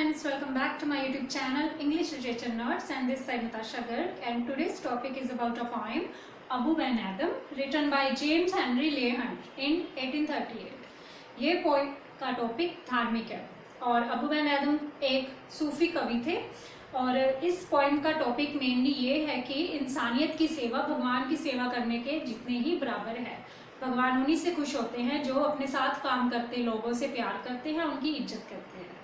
friends, welcome back to my YouTube channel English Literature Nerds, and this side Natasha Garg, and today's topic is about a poem Abu Ben Adhem written by James Henry Leigh Hunt in 1838। ये poem का topic धार्मिक है और Abu Ben आदम एक सूफी कवि थे और इस पोएम का टॉपिक मेनली ये है कि इंसानियत की सेवा भगवान की सेवा करने के जितने ही बराबर है। भगवान उन्हीं से खुश होते हैं जो अपने साथ काम करते लोगों से प्यार करते हैं, उनकी इज्जत करते हैं।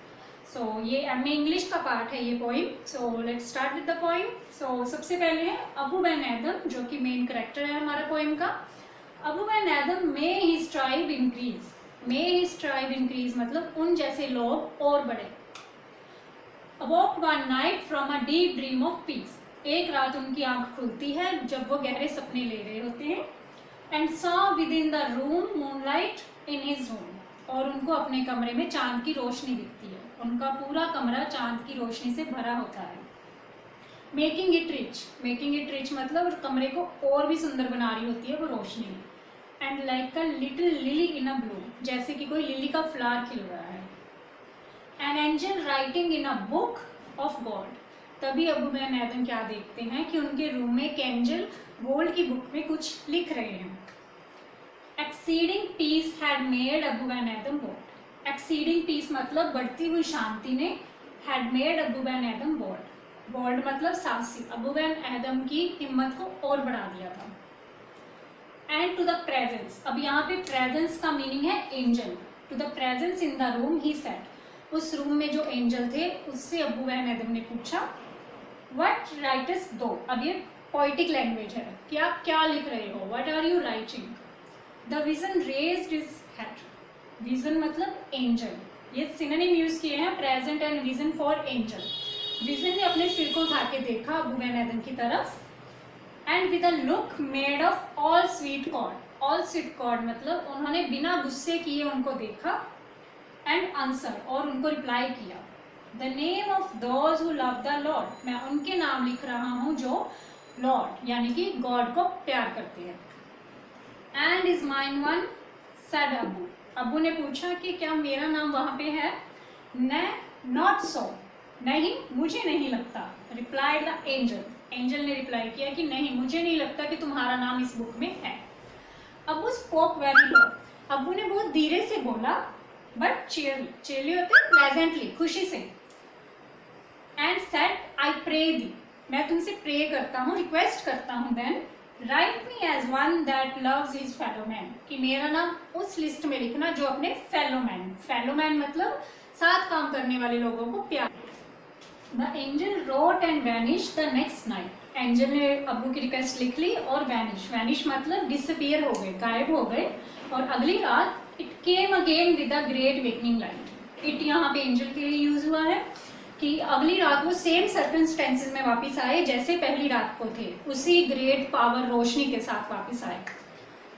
सो ये एमए इंग्लिश का पार्ट है ये poem. So let's start with the poem. So सबसे पहले है अबू बेन आदम जो कि मेन कैरेक्टर है हमारा पोइम का। Abou Ben Adhem may his tribe increase, may his tribe increase मतलब उन जैसे लोग और बढ़े। Awoke one night from a deep dream of peace, एक रात उनकी आंख खुलती है जब वो गहरे सपने ले रहे होते हैं। And saw with in the room moonlight in his room, और उनको अपने कमरे में चांद की रोशनी दिखती है। उनका पूरा कमरा चांद की रोशनी से भरा होता है। Making it rich, making it rich मतलब कमरे को और भी सुंदर बना रही होती है वो रोशनी। And like a little lily in a bloom, जैसे कि कोई लिली का फ्लावर खिल रहा है। An angel writing in a book of God, तभी अबू बेन आदम क्या देखते हैं कि उनके रूम में एक एंजल गोल्ड की बुक में कुछ लिख रहे हैं। Exceeding peace had made Abou Ben Adhem bold, exceeding peace मतलब बढ़ती हुई शांति ने had made Abou Ben Adhem bold, bold मतलब साहसी, अबू बेन आदम की हिम्मत को और बढ़ा दिया था। एंड टू द प्रेजेंस, अब यहाँ पे प्रेजेंस का मीनिंग है angel. To the presence in the room he said, उस रूम में जो एंजल थे उससे अबू बेन आदम ने पूछा व्हाट राइटस दो, अब ये पोइटिक लैंग्वेज है कि आप क्या लिख रहे हो, what are you writing. The vision raised his head, vision मतलब एंजल, ये सिनोनिम यूज किए हैं present and vision for angel. Vision ने अपने सिर को उठा के देखा अबू बेन आदम की तरफ। And with a look made of all sweet cord, all sweet cord मतलब उन्होंने बिना गुस्से किए उनको देखा। एंड आंसर, और उनको रिप्लाई किया the name of those who love the Lord, मैं उनके नाम लिख रहा हूँ जो लॉर्ड यानी कि गॉड को प्यार करते हैं। And is mine one said Abu, Abu ने पूछा कि क्या मेरा नाम वहाँ पे है। न नॉट सो, नहीं मुझे नहीं लगता। रिप्लाइड द एंजल, एंजल ने रिप्लाई किया कि नहीं मुझे नहीं लगता कि तुम्हारा नाम इस बुक में है। Abu spoke very low, Abu ने बहुत धीरे से बोला बट चेयरली, चेयरली होते प्लेजेंटली, खुशी से। And said I pray thee, मैं तुमसे प्रे करता हूँ, रिक्वेस्ट करता हूँ। Then write me as one that loves his fellow man, कि मेरा नाम उस लिस्ट में लिखना जो अपने फेलो मैन, फेलो मैन मतलब साथ काम करने वाले लोगों को प्यार। The angel wrote and vanish the next night, angel ने अबू की रिक्वेस्ट लिख ली और वैनिश, वैनिश मतलब डिसअपियर हो गए, गायब हो गए। और अगली रात it came again with a great wakening light, it यहाँ पे एंजल के लिए यूज हुआ है कि अगली रात वो सेम सर्कमस्टेंसेस में वापस आए जैसे पहली रात को थे, उसी ग्रेट पावर रोशनी के साथ वापस आए।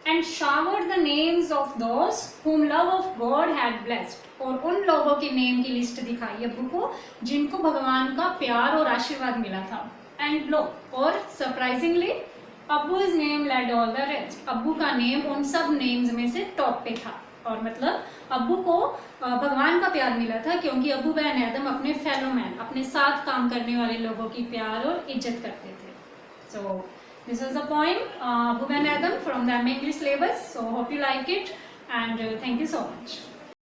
And showered the names of those हुम love of God had blessed, और उन लोगों के नेम की लिस्ट दिखाई अबू को जिनको भगवान का प्यार और आशीर्वाद मिला था। एंड लो, और surprisingly Abou's name led all the rest, Abou का नेम उन सब नेम्स में से टॉप पे था। और मतलब अबू को भगवान का प्यार मिला था क्योंकि अबू बेन आदम अपने फेलो मैन, अपने साथ काम करने वाले लोगों की प्यार और इज्जत करते थे। So this was the poem Abu Ben Adam from the MA English syllabus. So hope you like it and thank you so much.